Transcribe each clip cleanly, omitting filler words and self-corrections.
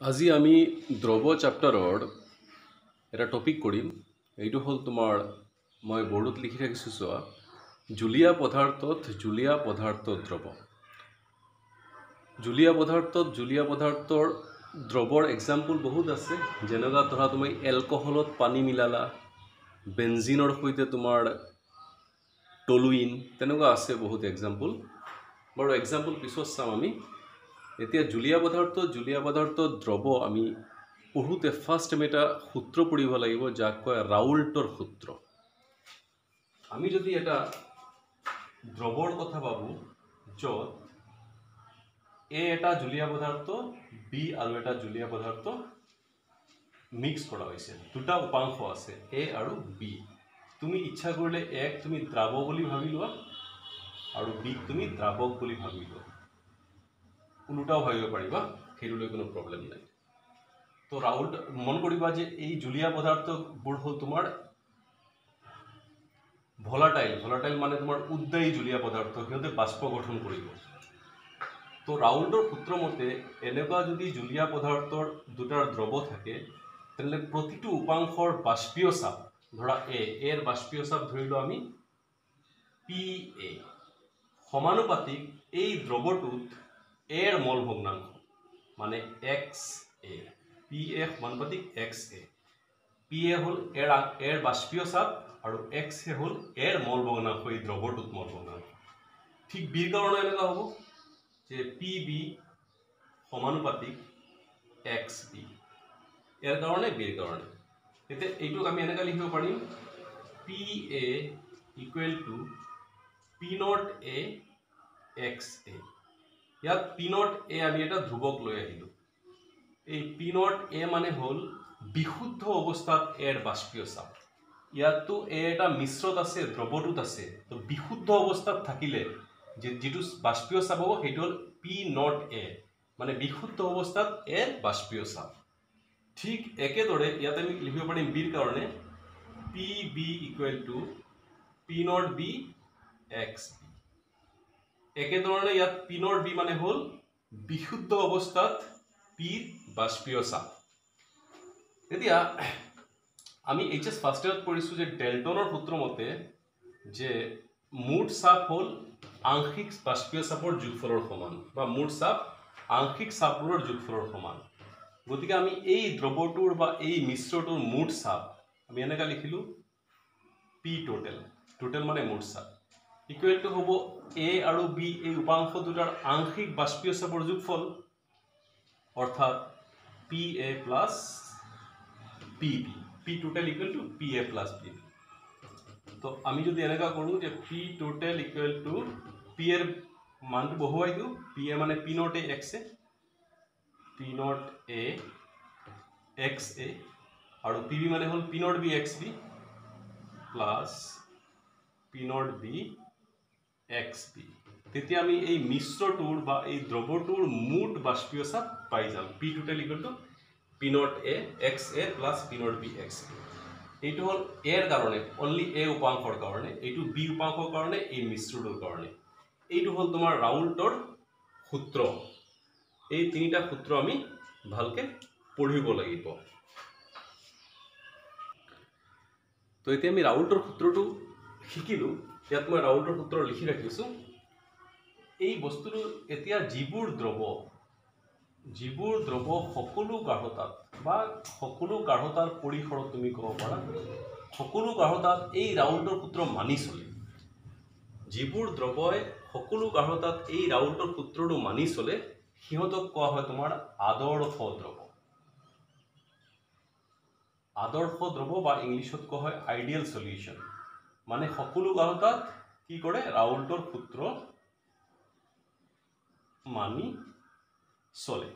আজি আমি দ্ৰৱ চেপ্টাৰৰ এটা টপিক কৰিম। এইটো হ'ল তোমাৰ মই বৰ্ডত লিখি ৰাখিছোঁ চোৱা, জুলীয়া পদাৰ্থত দ্ৰৱ। জুলীয়া পদাৰ্থৰ দ্ৰৱৰ এক্সাম্পল বহুত আছে। যেনেকুৱা ধৰা তুমি এলকহলত পানী মিলালা, বেঞ্জিনৰ সৈতে তোমাৰ টলুইন, তেনেকুৱা আছে বহুত এক্সাম্পল। বাৰু এক্সাম্পল পিছত চাম আমি। এতিয়া জুলীয়া পদাৰ্থ দ্ৰৱ আমি পঢ়োঁতে ফাৰ্ষ্ট আমি এটা সূত্ৰ পঢ়িব লাগিব, যাক কয় ৰাউল্টৰ সূত্ৰ। আমি যদি এটা দ্ৰৱৰ কথা ভাবোঁ য'ত এ এটা জুলীয়া পদাৰ্থ, বি আৰু এটা জুলীয়া পদাৰ্থ মিক্স কৰা হৈছে, দুটা উপাংশ আছে এ আৰু বি। তুমি ইচ্ছা কৰিলে এক তুমি দ্ৰাৱ বুলি ভাবি লোৱা আৰু বিক তুমি দ্ৰাৱক বুলি ভাবি লোৱা, ওলোটাও ভাবিব পাৰিবা, সেইটোলৈ কোনো প্ৰব্লেম নাই। তো ৰাউল্ট মন কৰিবা যে এই জুলীয়া পদাৰ্থবোৰ হ'ল তোমাৰ ভলাটাইল মানে তোমাৰ উদ্দায়ী জুলীয়া পদাৰ্থ, সিহঁতে বাষ্প গঠন কৰিব। তো ৰাউল্টৰ সূত্ৰ মতে এনেকুৱা যদি জুলীয়া পদাৰ্থৰ দুটাৰ দ্ৰৱ থাকে, তেনেহ'লে প্ৰতিটো উপাংশৰ বাষ্পীয় চাপ, ধৰা এৰ বাষ্পীয় চাপ ধৰিলোঁ আমি পি এ, সমানুপাতিক এই দ্ৰৱটোত এৰ মল ভগ্নাংশ মানে এক্স এ, পি এ সমানুপাতিক এক্স এ। পি এ হ'ল এৰ বাষ্পীয় চাপ আৰু এক্স এ হ'ল এৰ মল ভগ্নাংশ, এই দ্ৰৱটোত মল ভগ্নাংশ। ঠিক বিৰ কাৰণে এনেকুৱা হ'ব যে পি বি সমানুপাতিক এক্স বি, ইয়াৰ কাৰণে বিৰ কাৰণে। এতিয়া এইটোক আমি এনেকৈ লিখিব পাৰিম P A equal to P not A X A. ইয়াত পি নট এ আমি এটা ধ্ৰুৱক লৈ আহিলোঁ। এই পি নট এ মানে হ'ল বিশুদ্ধ অৱস্থাত এৰ বাষ্পীয় চাপ। ইয়াততো এ এটা মিশ্ৰত আছে, দ্ৰৱটোত আছে। তো বিশুদ্ধ অৱস্থাত থাকিলে যিটো বাষ্পীয় চাপ হ'ব সেইটো হ'ল পি নট এ, মানে বিশুদ্ধ অৱস্থাত এৰ বাষ্পীয় চাপ। ঠিক একেদৰে ইয়াত আমি লিখিব পাৰিম বিৰ কাৰণে P B equal to P not B X B. একেধৰণে ইয়াত পি নট বি মানে হ'ল বিশুদ্ধ অৱস্থাত পিৰ বাষ্পীয় চাপ। এতিয়া আমি এইচএছ ফাৰ্ষ্ট ইয়াৰত পঢ়িছোঁ যে ডেল্টনৰ সূত্ৰ মতে যে মুঠ চাপ হ'ল আংশিক বাষ্পীয় চাপৰ যোগফলৰ সমান, বা মুঠ চাপ আংশিক চাপবোৰৰ যোগফলৰ সমান। গতিকে আমি এই দ্ৰৱটোৰ বা এই মিশ্ৰটোৰ মুঠ চাপ আমি এনেকৈ লিখিলোঁ পি টোটেল মানে মুঠ চাপ ইকুৱেল টু হ'ব এ আৰু বি এই উপাংশ দুটাৰ আংশিক বাষ্পীয় চাপৰ যোগফল, অৰ্থাৎ P A plus P B, P total equal to P A plus P B. তো আমি যদি এনেকুৱা কৰোঁ যে P total equal to P এৰ মানটো বহুৱাই দিওঁ, পি এ মানে P not A X A, P not A X A, আৰু পি বি মানে হ'ল P not B X B plus P not B X B. তেতিয়া আমি এই মিশ্ৰটোৰ বা এই দ্ৰৱটোৰ মুঠ বাষ্পীয় চাপ পাই যাম, P total equal to P not A X A plus P not B X B. এইটো হ'ল এৰ কাৰণে, অনলি এ উপাংশৰ কাৰণে, এইটো বি উপাংশৰ কাৰণে, এই মিশ্ৰটোৰ কাৰণে। এইটো হ'ল তোমাৰ ৰাউল্টৰ সূত্ৰ। এই তিনিটা সূত্ৰ আমি ভালকৈ পঢ়িব লাগিব। তো এতিয়া আমি ৰাউল্টৰ সূত্ৰটো শিকিলোঁ। ইয়াত মই ৰাউল্টৰ সূত্ৰ লিখি ৰাখিছোঁ। এই বস্তুটো এতিয়া যিবোৰ দ্ৰৱ সকলো গাঢ়তাত বা সকলো গাঢ়তাৰ পৰিসৰত তুমি ক'ব পাৰা, সকলো গাঢ়তাত এই ৰাউল্টৰ সূত্ৰ মানি চলে। যিবোৰ দ্ৰৱই সকলো গাঢ়তাত এই ৰাউল্টৰ সূত্ৰটো মানি চলে, সিহঁতক কোৱা হয় তোমাৰ আদৰ্শ দ্ৰৱ। আদৰ্শ দ্ৰৱ বা ইংলিছত কোৱা হয় আইডিয়েল সলিউশ্যন। মানে সকলো গাঢ়তাত কি কৰে, ৰাউল্টৰ সূত্ৰ মানি চলে।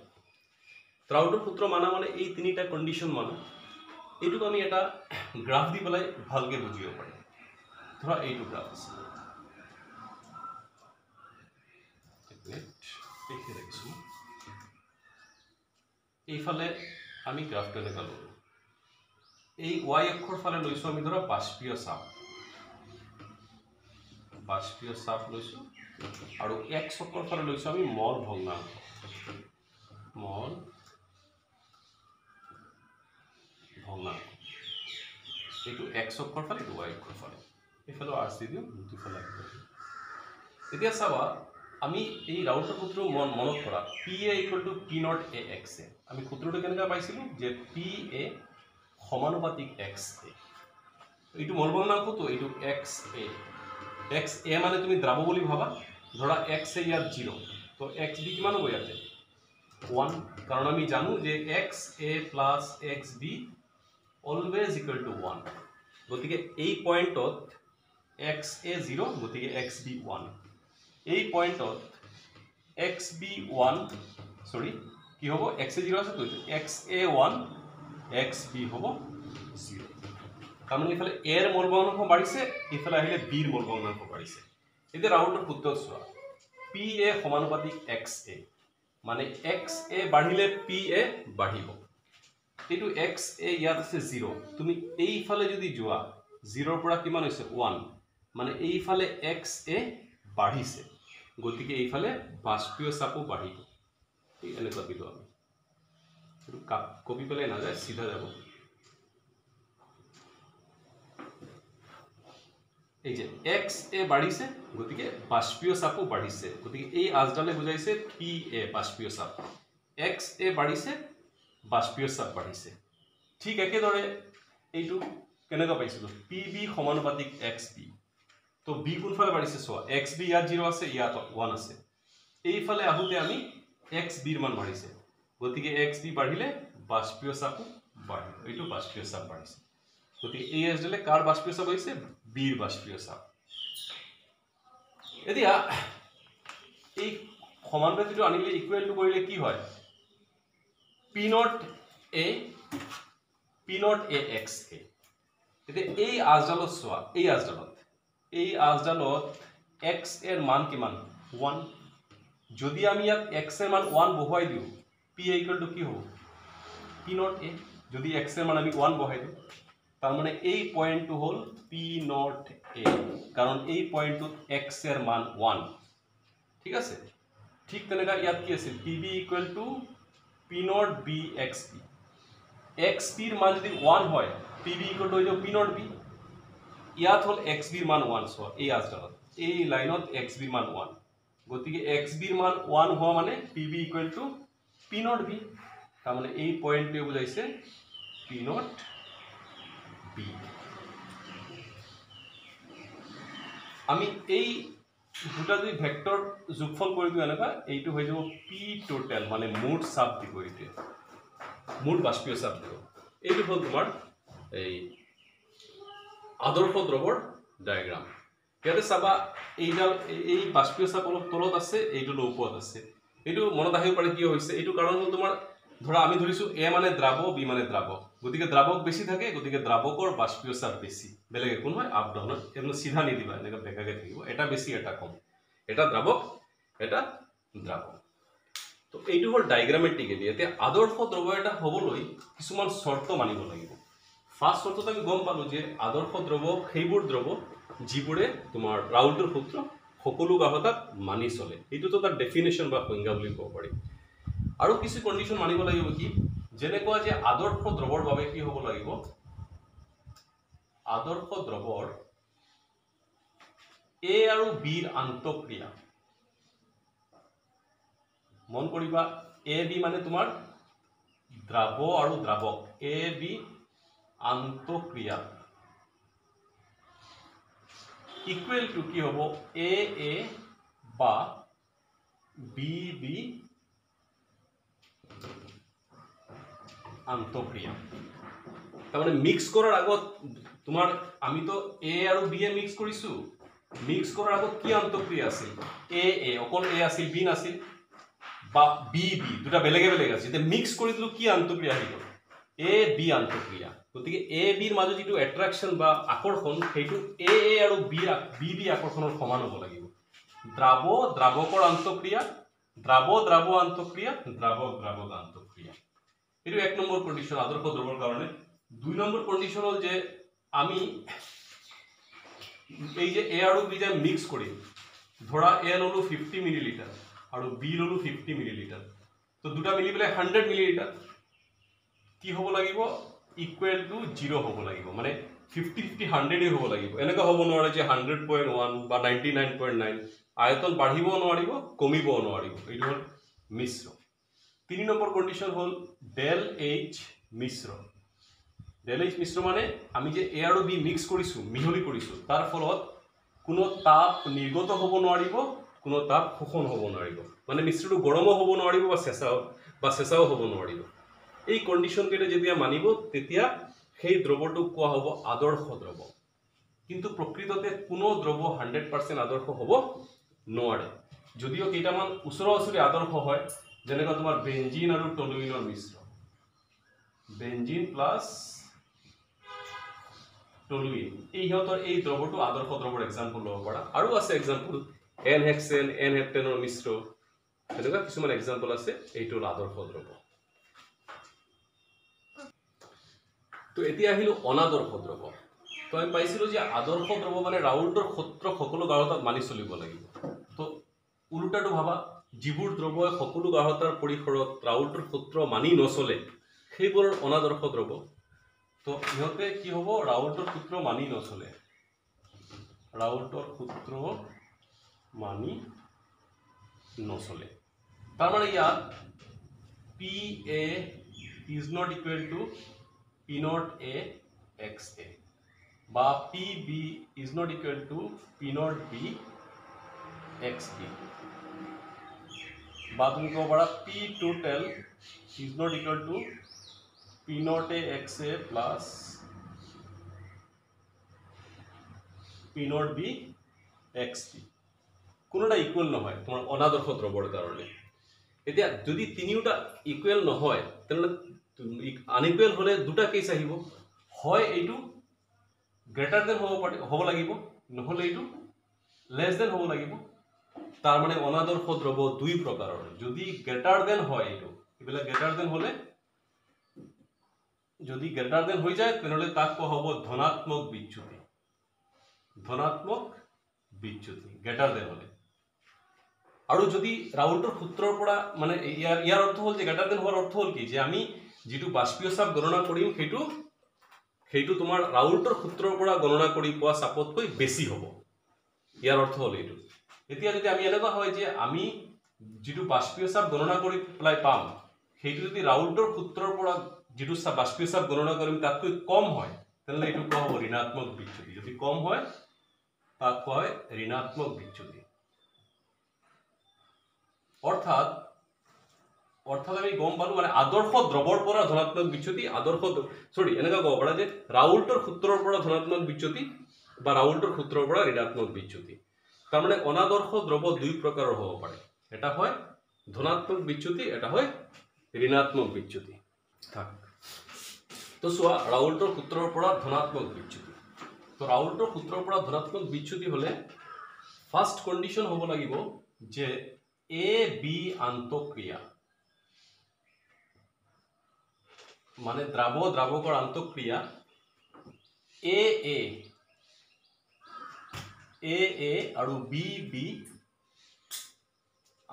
ৰাউল্টৰ সূত্ৰ মানা মানে এই তিনিটা কণ্ডিশ্যন মানা। এইটোক আমি এটা গ্ৰাফ দি পেলাই ভালকৈ বুজিব পাৰিম। ধৰা এইটো গ্ৰাফ আছে, এইফালে আমি গ্ৰাফটো এনেকুৱা ল'লোঁ। এই ৱাই অক্ষৰ ফালে লৈছোঁ আমি ধৰা বাষ্পীয় চাপ লৈছোঁ, আৰু এক্স অক্ষৰ ফালে লৈছোঁ আমি মল ভগ্নাংশ। এইটো x অক্ষৰ ফালে এইটো y অক্ষৰ ফালে এইফালে r দি দিওঁ দুফালে এতিয়া চাবা আমি এই ৰাউল্টৰ সূত্ৰ মনত কৰা PA = P0 AXA আমি সূত্ৰটো কেনেকৈ পাইছিলো যে PA সমানুপাতিক XA এইটো মূল ভগ্নাংশটো এইটো XA XA মানে তুমি দ্ৰাব বুলি ভাবা ধৰা XA ইয়াত 0 তো XB কিমান হ'ব ইয়াতে 1 কাৰণ আমি জানো যে XA + XB always equal to 1 গতিকে এই পয়েন্টত XA 0 গতিকে XB 1 এই পয়েন্টত XB1 সরি কি হবো XA 0 আছে তো XA1 XB হবো 0 কারণ এফালে A এর মোল ভগ্নাংশ বাড়িছে এফালে আহিলে B এর মোল ভগ্নাংশ বাড়িছে এতে ৰাউল্টৰ সূত্ৰ চোৱা PA সমানুপাতিক XA মানে XA বাঢ়িলে PA বাঢ়িব এটু XA ইয়াত আছে 0 তুমি এইফালে যদি যোৱা 0 পৰা কিমান হৈছে 1 মানে এইফালে XA বাঢ়িছে গতিকে এইফালে বাষ্পীয় চাপো বাঢ়িব এই এনেকুৱা দিলো আমি এটু কপি পেলাই না যায় সিধা যাব এই যে XA বাঢ়িছে গতিকে বাষ্পীয় চাপো বাঢ়িছে গতিকে এই আজডালে বুজাইছে PA বাষ্পীয় চাপ XA বাঢ়িছে বাষ্পীয় চাপ বাঢ়িছে ঠিক একেদৰে এইটো কেনেকৈ পাইছিলো PB সমানুপাতিক XB তো B কোনফালে বাঢ়িছে সোয়া XB ইয়াত 0 আছে ইয়াত 1 আছে এইফালে আহুতে আমি XB এর মান বাঢ়িছে গতিকে XB বাঢ়িলে বাষ্পীয় চাপ বাঢ়িব এইটো বাষ্পীয় চাপ বাঢ়িছে গতিকে এই আজডালে কার বাষ্পীয় চাপ হৈছে B এর বাষ্পীয় চাপ এতিয়া এই সমানুপাতিটো আনিলে ইকুৱেল টু কৰিলে কি হয় P0 A XA এতিয়া এই আজডালত সোয়া এই আজডালত x এর মান কিমান 1 যদি আমি ইয়াত x এর মান 1 বহাই দিও PA = কি হ'ব P0 A যদি x এর মান আমি 1 বহাই দিও তার মানে এই পয়েন্টটো হল P0 A কারণ এই পয়েন্টত x এর মান 1 ঠিক আছে ঠিক তেনেকা ইয়াত কি আছে PB = P0 B XB XB এর মান যদি 1 হয় PB = হইলো P0 B ইয়াত হল XB এর মান 1 সো এই আজডালত এই লাইনত XB এর মান 1 গতিকে XB এর মান 1 হওয়া মানে PB = P0 B তার মানে এই পয়েন্টে বুঝাইছে P0 B আমি এই দুটা যদি ভেক্টর যোগফল কৰি দিও এনেকা এইটো হৈ যাব P টোটাল মানে মোট চাপ দিব এইটো মোট বাষ্পীয় চাপ দিব এইটো হল তোমাৰ এই আদর্শ দ্রবর ডায়াগ্রাম ইয়াতে চাবা এইডাল এই বাষ্পীয় চাপ অলপ তলত আছে এইডাল ওপৰত আছে এইটো মনত আহিব পাৰে কি হৈছে এইটো কাৰণ হল তোমাৰ ধৰা আমি ধৰিছো A মানে দ্ৰাব B মানে দ্ৰাবক গতিকে দ্ৰাবক বেশি থাকে গতিকে দ্ৰাবকৰ বাষ্পীয় চাপ বেশি বেলেগে কোন হয় আপ ডাউন এমন সিধা নি দিবা এনেকা বেকাকে থাকিব এটা বেশি এটা কম এটা দ্রাবক এটা দ্রাবক তো এইটো হল ডায়াগ্রামেটিক্যালি এতে আদর্শ দ্রব এটা হবলৈ কিছুমান শর্ত মানিব লাগিব ফার্স্ট শর্তত আমি গম পালো যে আদর্শ দ্রব সেইবোৰ দ্ৰব যিবোৰে তোমাৰ ৰাউল্টৰ সূত্ৰ সকলো গাহতাত মানি চলে এইটো তো তাৰ ডেফিনেশন বা সংজ্ঞা বুলি ক'ব পাৰি আৰু কিছু কন্ডিশন মানিব লাগিব কি যেনেকুৱা যে আদৰ্শ দ্ৰবৰ বাবে কি হ'ব লাগিব আদৰ্শ দ্ৰবৰ A আৰু B ৰ আন্তঃক্ৰিয়া মন কৰিবা A B মানে তোমাৰ দ্ৰাব আৰু দ্রাবক A B আন্তঃক্রিয়া ইকুয়াল টু কি হবো A A বা B B আন্তঃক্রিয়া তার মানে মিক্স করার আগত তোমার আমি তো A আৰু B এ মিক্স কৰিছো মিক্স করার আগত কি আন্তঃক্রিয়া আছিল A A অকল A আছিল B নাছিল বা B B দুটা বেলেগে বেলেগে আছে তে মিক্স কৰি দিলো কি আন্তঃক্ৰিয়া হইল A B আন্তঃক্ৰিয়া গতিকে A B ৰ মাজত যেটো অ্যাট্ৰাকশন বা আকৰ্ষণ সেইটো A A আৰু B B আকৰ্ষণৰ সমান হ'ব লাগিব দ্ৰাব দ্ৰাবকৰ আন্তঃক্ৰিয়া দ্ৰাব দ্ৰাব আন্তঃক্ৰিয়া দ্ৰাবক দ্ৰাবক আন্তঃক্ৰিয়া এটো এক নম্বৰ কন্ডিশন আদৰ্শ দ্ৰবৰ কাৰণে দুই নম্বৰ কন্ডিশন হল যে আমি এই যে A আৰু B যে মিক্স কৰি ধৰা A ললো 50 মিলিলিটাৰ আৰু B ললো 50 মিলিলিটাৰ তো দুটা মিলি পেলাই 100 মিলিলিটাৰ কি হ'ব লাগিব ইকুৱেল টু 0 হ'ব লাগিব মানে 50-50 100 হ'ব লাগিব এনেকা হ'ব নোৱাৰে যে 100.1 বা 99.9 আয়তন বাঢ়িব নোৱাৰিব কমিব নোৱাৰিব এইটো হ'ল মিশ্ৰ 3 নম্বৰ কন্ডিশন হ'ল ডেল এইচ মিশ্ৰ ডেল এইচ মিশ্ৰ মানে আমি যে এ আৰু বি মিক্স কৰিছো মিহলি কৰিছো তাৰ ফলত কোনো তাপ নিৰ্গত হ'ব নোৱাৰিব কোনো তাপ শোষণ হ'ব নোৱাৰিব মানে মিশ্ৰটো গৰম হ'ব নোৱাৰিব বা চেঁচাও হ'ব নোৱাৰিব এই কন্ডিশন কেইটা যেতিয়া মানিব তেতিয়া সেই দ্ৰৱটো কোৱা হ'ব আদৰ্শ দ্ৰৱ কিন্তু প্ৰকৃততে কোনো দ্ৰৱ 100% আদৰ্শ হ'ব নোৱাৰে যদিও কেইটামান ওচৰা-ওচৰি আদৰ্শ হয় যেনেকৈ তোমাৰ বেনজিন আৰু টলুইনৰ মিশ্ৰ বেনজিন প্লাস টলুইন এই হতৰ এই দ্ৰৱটো আদৰ্শ দ্ৰৱৰ এক্সাম্পল ল'ব পাৰা আৰু আছে এক্সাম্পল এন হেক্সেন এন হেপ্টেনৰ মিশ্ৰ এনেকুৱা কিছুমান এক্সাম্পল আছে এইটো আদৰ্শ দ্ৰৱ তো এতিয়া আহিলো অনাদৰ্শ দ্ৰৱ তো আমি পাইছিলো যে আদৰ্শ দ্ৰৱ মানে ৰাউল্টৰ সূত্ৰ সকলো গাঢ়তাত মানি চলিব লাগিব তো উল্টাটো ভাবা যিবোৰ দ্ৰৱই সকলো গাঢ়তাৰ পৰিসৰত ৰাউল্টৰ সূত্ৰ মানি নচলে সেইবোৰ অনাদৰ্শ দ্ৰৱ তো ইহঁতে কি হ'ব ৰাউল্টৰ সূত্ৰ মানি নচলে ৰাউল্টৰ সূত্ৰ মানি নচলে তাৰ মানে ইয়াত PA is not equal to P naught A XA বা PB is not equal to P naught B XB বা তুমি ক'ব পাৰা P total is not equal to P naught A XA plus P naught B XB কোনোটা equal নহয় তোমাৰ অনাদৰ্শ দ্ৰৱৰ কাৰণে এতিয়া যদি তিনিওটা ইকুয়াল নহয় তেনে আনইকুয়াল হলে দুটা কেস আহিব হয় এইটো গ্ৰেটাৰ দেন হ'ব লাগিব নহলে এইটো লেস দেন হ'ব লাগিব তাৰ মানে অনাদৰ্শ দ্ৰৱ দুই প্ৰকাৰৰ যদি গ্ৰেটাৰ দেন হয় এইটো ইবেলা গ্ৰেটাৰ দেন হলে যদি গ্ৰেটাৰ দেন হৈ যায় তেনলে তাক কোৱা হ'ব ধনাত্মক বিচ্যুতি গ্ৰেটাৰ দেন হলে আৰু যদি ৰাউল্টৰ সূত্ৰৰ পৰা মানে ইয়াৰ অৰ্থ হ'ল যে গ্ৰেটাৰ দেন হোৱাৰ অৰ্থ হ'ল কি যে আমি যেটো বাষ্পীয় চাপ গণনা কৰিম সেইটো তোমাৰ ৰাউল্টৰ সূত্ৰৰ পৰা গণনা কৰি পোৱা চাপতকৈ বেছি হ'ব ইয়াৰ অৰ্থ হ'ল এইটো এতিয়া যদি আমি এনেকুৱা হয় যে আমি যেটো বাষ্পীয় চাপ গণনা কৰি প্লাই পাম সেইটো যদি ৰাউল্টৰ সূত্ৰৰ পৰা যেটো বাষ্পীয় চাপ গণনা কৰিম তাতকৈ কম হয় তেনলে এইটো কোৱা হ'ব ঋণাত্মক বিচ্যুতি যদি কম হয় তাক কোৱা হয় ঋণাত্মক বিচ্যুতি অৰ্থাৎ আমি গম পালো মানে আদৰ্শ দ্ৰবৰ পৰা ধনাত্মক বিচ্যুতি এনেকা কব পাৰা যে ৰাউল্টৰ সূত্ৰৰ পৰা ধনাত্মক বিচ্যুতি বা ৰাউল্টৰ সূত্ৰৰ পৰা ঋণাত্মক বিচ্যুতি তাৰ মানে অনাদৰ্শ দ্ৰব দুই প্ৰকাৰৰ হ'ব পাৰে এটা হয় ধনাত্মক বিচ্যুতি এটা হয় ঋণাত্মক বিচ্যুতি থাক তো সোয়া ৰাউল্টৰ সূত্ৰৰ পৰা ধনাত্মক বিচ্যুতি তো ৰাউল্টৰ সূত্ৰৰ পৰা ধনাত্মক বিচ্যুতি হলে ফাৰ্স্ট কন্ডিশন হ'ব লাগিব যে A B আন্তঃক্ৰিয়া মানে দ্ৰাবকৰ আন্তঃক্ৰিয়া A আৰু B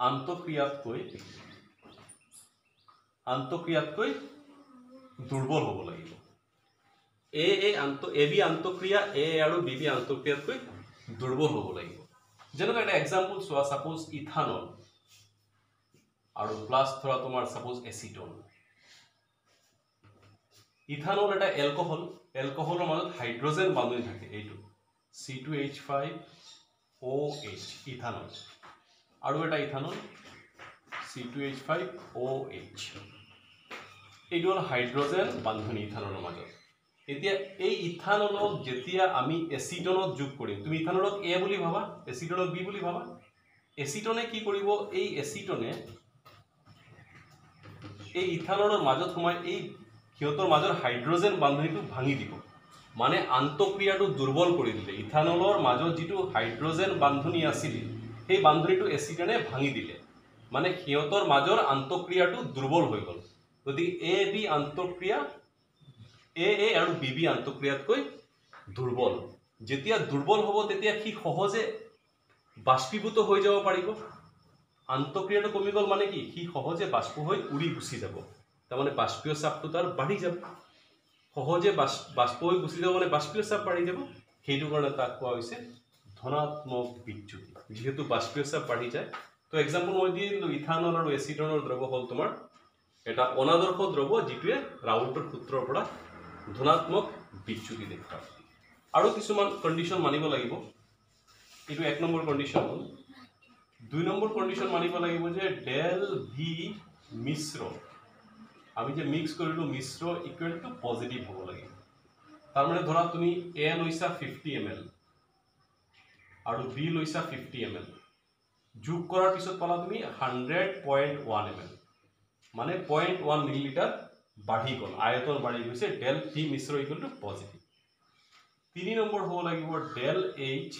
আন্তঃক্ৰিয়াতকৈ দুৰ্বল হ'ব লাগিব A B আন্তঃক্ৰিয়া A আৰু B আন্তঃক্ৰিয়াতকৈ দুৰ্বল হ'ব লাগিব যেনেকৈ এটা এক্সাম্পল চোৱা সাপোজ ইথানল আৰু প্লাস ধৰা তোমাৰ সাপোজ এসিটন ইথানল এটা এলকোহলৰ মাজত হাইড্ৰোজেন বান্ধনি থাকে এইটো C2H5OH ইথানল আৰু এটা ইথানল C2H5OH এইটো হ'ল হাইড্ৰোজেন বান্ধনি ইথানলৰ মাজত এতিয়া এই ইথানলক যেতিয়া আমি এসিটনত যোগ কৰিম তুমি ইথানলক A বুলি ভাবা এসিটনক B বুলি ভাবা এসিটনে কি কৰিব এই এসিটনে এই ইথানলৰ মাজত সোমাই এই কিয়তৰ মাজৰ হাইড্ৰোজেন বান্ধনিটো ভাঙি দিব মানে আন্তঃক্ৰিয়াটো দুৰ্বল কৰি দিলে ইথানলৰ মাজত যেটো হাইড্ৰোজেন বান্ধনি আছিল সেই বান্ধনিটো এসিটনে ভাঙি দিলে মানে কিয়তৰ মাজৰ আন্তঃক্ৰিয়াটো দুৰ্বল হৈ গল যদি A B আন্তঃক্ৰিয়া A আৰু B আন্তঃক্ৰিয়াতকৈ দুৰ্বল যেতিয়া দুৰ্বল হ'ব তেতিয়া কি সহজে বাষ্পীভূত হৈ যাব পাৰিব আন্তঃক্ৰিয়াটো কমি গল মানে কি সহজে বাষ্প হৈ উৰি গুছি যাব তাৰ মানে বাষ্পীয় চাপটো তাৰ বাঢ়ি যাব সহজে বাষ্প হৈ গুচি যাব, মানে বাষ্পীয় চাপ বাঢ়ি যাব, সেইটো কাৰণে তাক কোৱা হৈছে ধনাত্মক বিচ্যুতি। যেহেতু বাষ্পীয় চাপ বাঢ়ি যায়, তো এক্সাম্পল মই দি দিলোঁ, ইথানল আৰু এচিটনৰ দ্ৰৱ হ'ল তোমাৰ এটা অনাদৰ্শ দ্ৰৱ, যিটোৱে ৰাউল্টৰ সূত্ৰৰ পৰা ধনাত্মক বিচ্যুতি দেখুৱায়। আৰু কিছুমান কণ্ডিশ্যন মানিব লাগিব। এইটো 1 নম্বৰ কণ্ডিশ্যন হ'ল। 2 নম্বৰ কণ্ডিশ্যন মানিব লাগিব যে ডেল ভি মিশ্ৰ, আমি যে মিক্স কৰিলোঁ মিশ্ৰ ইকুৱেল টু পজিটিভ হ'ব লাগিব। তাৰমানে ধৰা তুমি এ লৈছা 50 ml আৰু বি লৈছা 50 ml, যোগ কৰাৰ পিছত পালা তুমি 100.1 ml, মানে 0.1 মিলিলিটাৰ বাঢ়ি গ'ল, আয়তন বাঢ়ি গৈছে। ডেল ভি মিশ্ৰ ইকুৱেল টু পজিটিভ। 3 নম্বৰ হ'ব লাগিব ডেল এইচ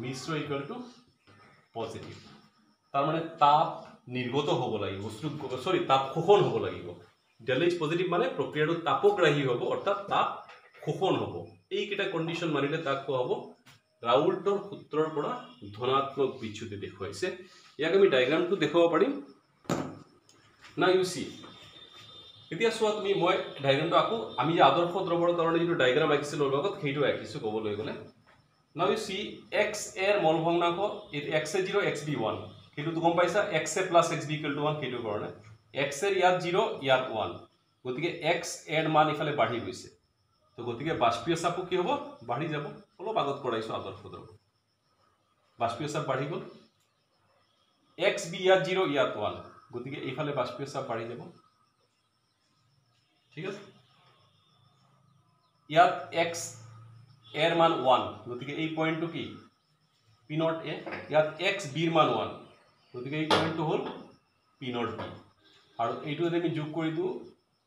মিশ্ৰ ইকুৱেল টু পজিটিভ। তাৰমানে তাপ নিৰ্গত হ'ব লাগিব, তাপ শোষণ হ'ব লাগিব। ডেল এইচ পজিটিভ মানে প্ৰক্ৰিয়াটো তাপগ্ৰাহী হ'ব, অৰ্থাৎ তাপ শোষণ হ'ব। এইকেইটা কণ্ডিশ্যন মানিলে তাক কোৱা হ'ব ৰাউল্টৰ সূত্ৰৰ পৰা ধনাত্মক বিচ্যুতি দেখুৱাইছে। ইয়াক আমি ডায়েগ্ৰামটো দেখুৱাব পাৰিম না, ইউ চি। এতিয়া চোৱা তুমি, মই ডায়েগ্ৰামটো আকৌ আমি যে আদৰ্শ দ্ৰৱৰ কাৰণে যিটো ডায়েগ্ৰাম আঁকিছিলোঁ লগত সেইটো আঁকিছোঁ ক'বলৈ গ'লে। নাও ইউ চি এক্স এৰ মল ভগ্নাংক, এক্স এ 0 এক্স বি 1, সেইটোতো গম পাইছা, X A plus X B equal to 1, সেইটো কাৰণে এক্স এৰ ইয়াত 0 ইয়াত 1, গতিকে এক্স এৰ মান ইফালে বাঢ়ি গৈছে। তো গতিকে বাষ্পীয় চাপো কি হ'ব, বাঢ়ি যাব। অলপ আগত কৰাইছোঁ আদৰ্শ দ্ৰৱ, বাষ্পীয় চাপ বাঢ়ি গ'ল। এক্স বি ইয়াত 0 ইয়াত 1, গতিকে এইফালে বাষ্পীয় চাপ বাঢ়ি যাব। ঠিক আছে, ইয়াত এক্স এৰ মান 1, গতিকে এই পইণ্টটো কি পি নট এ। ইয়াত এক্স বিৰ মান 1, গতিকে এই পইণ্টটো হ'ল পি নট বি। আৰু এইটো যদি আমি যোগ কৰি দিওঁ,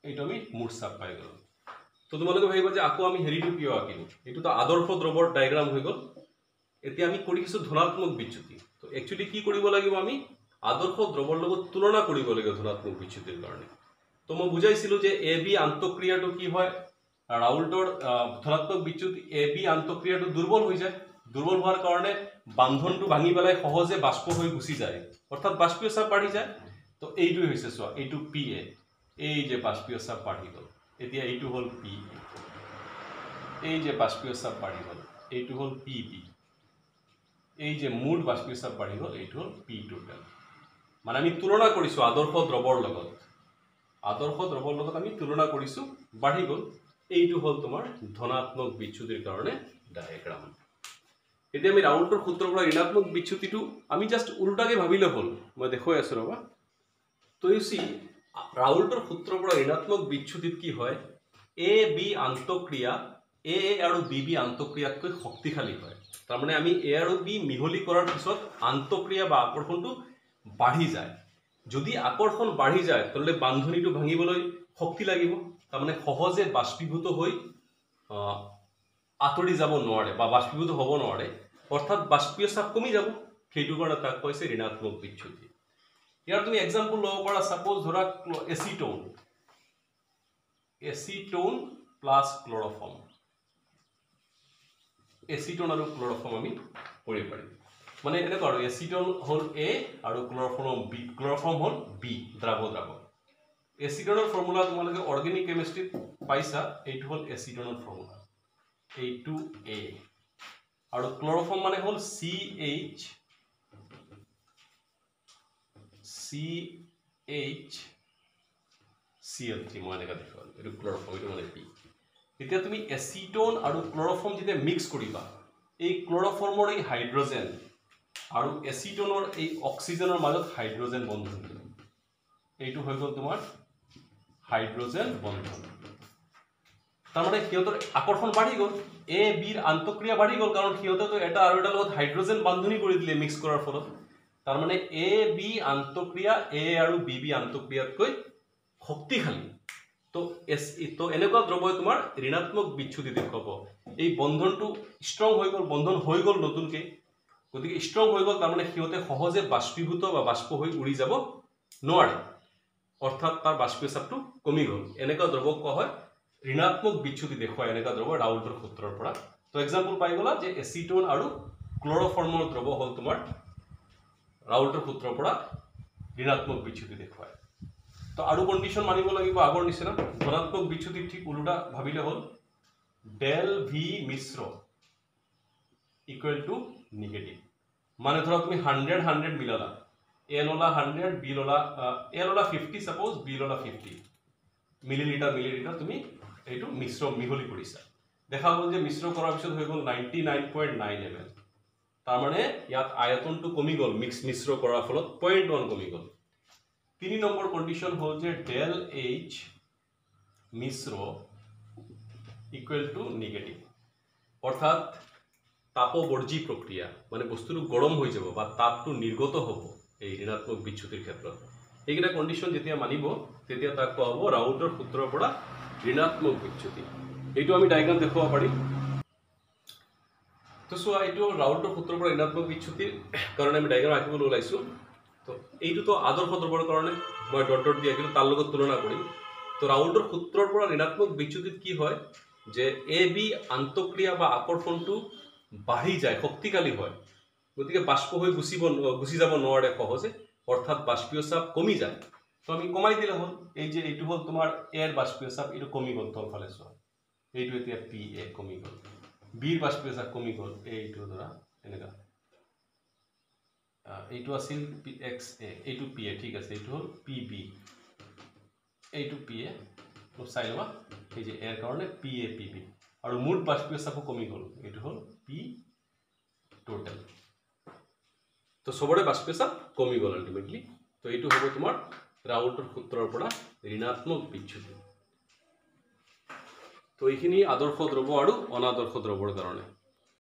এইটো আমি মুঠ চাপ পাই গ'লোঁ। তো তোমালোকে ভাবিবা যে আকৌ আমি হেৰিটো কিয় আঁকিলোঁ, এইটোতো আদৰ্শ দ্ৰৱৰ ডায়েগ্ৰাম হৈ গ'ল। এতিয়া আমি কৰিছোঁ ধনাত্মক বিচ্যুতি। তো একচুৱেলি কি কৰিব লাগিব, আমি আদৰ্শ দ্ৰৱৰ লগত তুলনা কৰিব লাগিব ধনাত্মক বিচ্যুতিৰ কাৰণে। তো মই বুজাইছিলোঁ যে এ বি আন্তঃক্ৰিয়াটো কি হয়, ৰাউল্টৰ ধনাত্মক বিচ্যুতি এ বি আন্তঃক্ৰিয়াটো দুৰ্বল হৈ যায়। দুৰ্বল হোৱাৰ কাৰণে বান্ধনটো ভাঙি পেলাই সহজে বাষ্প হৈ গুচি যায়, অৰ্থাৎ বাষ্পীয় চাপ বাঢ়ি যায়। তো এইটোৱে হৈছে, চোৱা এইটো পি এ, এই যে বাষ্পীয় চাপ বাঢ়ি গ'ল। এতিয়া এইটো হ'ল পি এ, এই যে বাষ্পীয় চাপ বাঢ়ি গ'ল, এইটো হ'ল পি বি, এই যে মুঠ বাষ্পীয় চাপ বাঢ়ি গ'ল, এইটো হ'ল পি টোটেল। মানে আমি তুলনা কৰিছোঁ আদৰ্শ দ্ৰৱৰ লগত, আদৰ্শ দ্ৰৱৰ লগত আমি তুলনা কৰিছোঁ, বাঢ়ি গ'ল। এইটো হ'ল তোমাৰ ধনাত্মক বিচ্যুতিৰ কাৰণে ডায়েগ্ৰাম। এতিয়া আমি ৰাউল্টৰ সূত্ৰৰ পৰা ঋণাত্মক বিচ্যুতিটো আমি জাষ্ট উল্টাকে ভাবিলে হ'ল। মই দেখুৱাই আছোঁ ৰ'বা। তো ইউ চি, ৰাউল্টৰ সূত্ৰৰ পৰা ঋণাত্মক বিচ্যুতিত কি হয়, এ বি আন্তঃক্ৰিয়া এ আৰু বি বি আন্তঃক্ৰিয়াতকৈ শক্তিশালী হয়। তাৰমানে আমি এ আৰু বি মিহলি কৰাৰ পিছত আন্তঃক্ৰিয়া বা আকৰ্ষণটো বাঢ়ি যায়। যদি আকৰ্ষণ বাঢ়ি যায়, তেতিয়াহ'লে বান্ধনীটো ভাঙিবলৈ শক্তি লাগিব। তাৰমানে সহজে বাষ্পীভূত হৈ আঁতৰি যাব নোৱাৰে বা বাষ্পীভূত হ'ব নোৱাৰে, অৰ্থাৎ বাষ্পীয় চাপ কমি যাব। সেইটো কাৰণে তাক কৈছে ঋণাত্মক বিচ্যুতি। ইয়াৰ তুমি এক্সাম্পল ল'ব পাৰা, ছাপ'জ ধৰা এচিটোন, এচিটোন প্লাছ ক্লৰফৰ্ম, এচিটোন আৰু ক্লৰফৰ্ম আমি কৰিব পাৰিম। মানে এনেকুৱা আৰু এচিটোন হ'ল এ আৰু ক্লৰফৰ্ম হ'ল বি, দ্ৰাৱক। এচিটোনৰ ফৰ্মুলা তোমালোকে অৰ্গেনিক কেমিষ্ট্ৰিত পাইছা, এইটো হ'ল এচিটোনৰ ফৰ্মুলা, এইটো এ। আৰু ক্লৰফৰ্ম মানে হ'ল CHCl3, মই এনেকৈ দেখুৱালোঁ, এইটো ক্লৰফৰ্ম, এইটো মানে পি। এতিয়া তুমি এচিটোন আৰু ক্লৰফৰ্ম যেতিয়া মিক্স কৰিবা, এই ক্লৰফৰ্মৰ এই হাইড্ৰজেন আৰু এচিটোনৰ এই অক্সিজেনৰ মাজত হাইড্ৰজেন বন্ধন, এইটো হৈ গ'ল তোমাৰ হাইড্ৰজেন বন্ধন। তাৰমানে সিহঁতৰ আকৰ্ষণ বাঢ়ি গ'ল, এ বিৰ আন্তঃক্ৰিয়া বাঢ়ি গ'ল, কাৰণ সিহঁতেতো এটা আৰু এটাৰ লগত হাইড্ৰজেন বান্ধনি কৰি দিলে মিক্স কৰাৰ ফলত। তাৰমানে এ বি আন্তঃক্ৰিয়া এ আৰু বি বি আন্তঃক্ৰিয়াতকৈ শক্তিশালী। তো এনেকুৱা দ্ৰৱই তোমাৰ ঋণাত্মক বিচ্যুতি দেখুৱাব। এই বন্ধনটো ষ্ট্ৰং হৈ গ'ল, বন্ধন হৈ গ'ল নতুনকৈ, গতিকে ষ্ট্ৰং হৈ গ'ল। তাৰমানে সিহঁতে সহজে বাষ্পীভূত বা বাষ্প হৈ উৰি যাব নোৱাৰে, অৰ্থাৎ তাৰ বাষ্পীয় চাপটো কমি গ'ল। এনেকুৱা দ্ৰৱক কোৱা হয় ঋণাত্মক বিচ্যুতি দেখুৱায়, এনেকুৱা দ্ৰৱ ৰাউল্টৰ সূত্ৰৰ পৰা। তো এক্সাম্পল পাই গ'লা যে এচিটোন আৰু ক্লৰফৰ্মৰ দ্ৰৱ হ'ল তোমাৰ ৰাউল্টৰ সূত্ৰৰ পৰা ঋণাত্মক বিচ্যুতি দেখুৱায়। তো তো আৰু কণ্ডিশ্যন মানিব লাগিব আগৰ নিচিনা ধনাত্মক বিচ্যুতি ঠিক উল্টা ভাবিলে হ'ল ডেল ভি মিশ্র ইকুয়াল টু নিগেটিভ মানে ধৰা তুমি 100 মিলালা এ ললা 100 বি ললা এ ললা 50 সাপোজ বি ললা 50 মিলিলিটার তুমি এইটো মিশ্র মিহলি কৰিছা দেখা গ'ল যে মিশ্ৰ কৰাৰ পিছত হৈ গ'ল 99.9 ml তাৰ মানে ইয়াত আয়তনটো কমি গ'ল মিশ্ৰ কৰাৰ ফলত 0.1 কমি গ'ল 3 নম্বৰ কন্ডিশন হ'ল যে ডেল এইচ মিশ্র ইকুয়াল টু নিগেটিভ অর্থাৎ তাপবর্জী প্রক্রিয়া মানে বস্তুটো গরম হৈ যাব বা তাপটো নির্গত হ'ব এই ঋণাত্মক বিচ্যুতিৰ ক্ষেত্ৰত এইকেইটা কন্ডিশন যেতিয়া মানিব তেতিয়া তাক কোৱা হ'ব ৰাউল্টৰ সূত্ৰৰ পৰা ঋণাত্মক বিচ্যুতি এইটো আমি ডায়াগ্ৰাম দেখুৱাব পাৰিম তো চোৱা এইটো ৰাউল্টৰ সূত্ৰৰ পৰা ঋণাত্মক বিচ্যুতিৰ কাৰণে আমি ডায়াগ্ৰাম আঁকিবলৈ ওলাইছো তো এইটো তো আদৰ্শ দ্ৰৱৰ কাৰণে মই ডট ডট দি আঁকিলো তাৰ লগত তুলনা কৰিম তো ৰাউল্টৰ সূত্ৰৰ পৰা ঋণাত্মক বিচ্যুতিত কি হয় যে এ বি আন্তঃক্ৰিয়া বা আকৰ্ষণটো বাঢ়ি যায় শক্তিশালী হয় গতিকে বাষ্প হৈ গুছি যাব নোৱাৰে সহজে অৰ্থাৎ বাষ্পীয় চাপ কমি যায় তো আমি কমাই দিলে হ'ল এই যে এইটো হ'ল তোমাৰ এৰ বাষ্পীয় চাপ এইটো কমি গ'ল তলফালে চোৱা এইটো এতিয়া পি এ কমি গ'ল বিৰ বাষ্পীয় চাপ কমি গ'ল এইটো ধৰা এনেকা এইটো আছিল পি এক্স এ এইটো পি এ ঠিক আছে এইটো হ'ল পি বি এইটো পি এ তো চাই লবা এই যে এৰ কাৰণে পি এ পি বি আৰু মুঠ বাষ্পীয় চাপো কমি গ'ল এইটো হ'ল পি টোটাল তো সবৰে বাষ্পীয় চাপ কমি গ'ল আলটিমেটলি তো এইটো হ'ব তোমাৰ ৰাউল্টৰ সূত্ৰৰ পৰা ঋণাত্মক বিচ্যুতি তো এইখিনি আদৰ্শ দ্ৰৱ আৰু অনাদৰ্শ দ্ৰৱৰ কাৰণে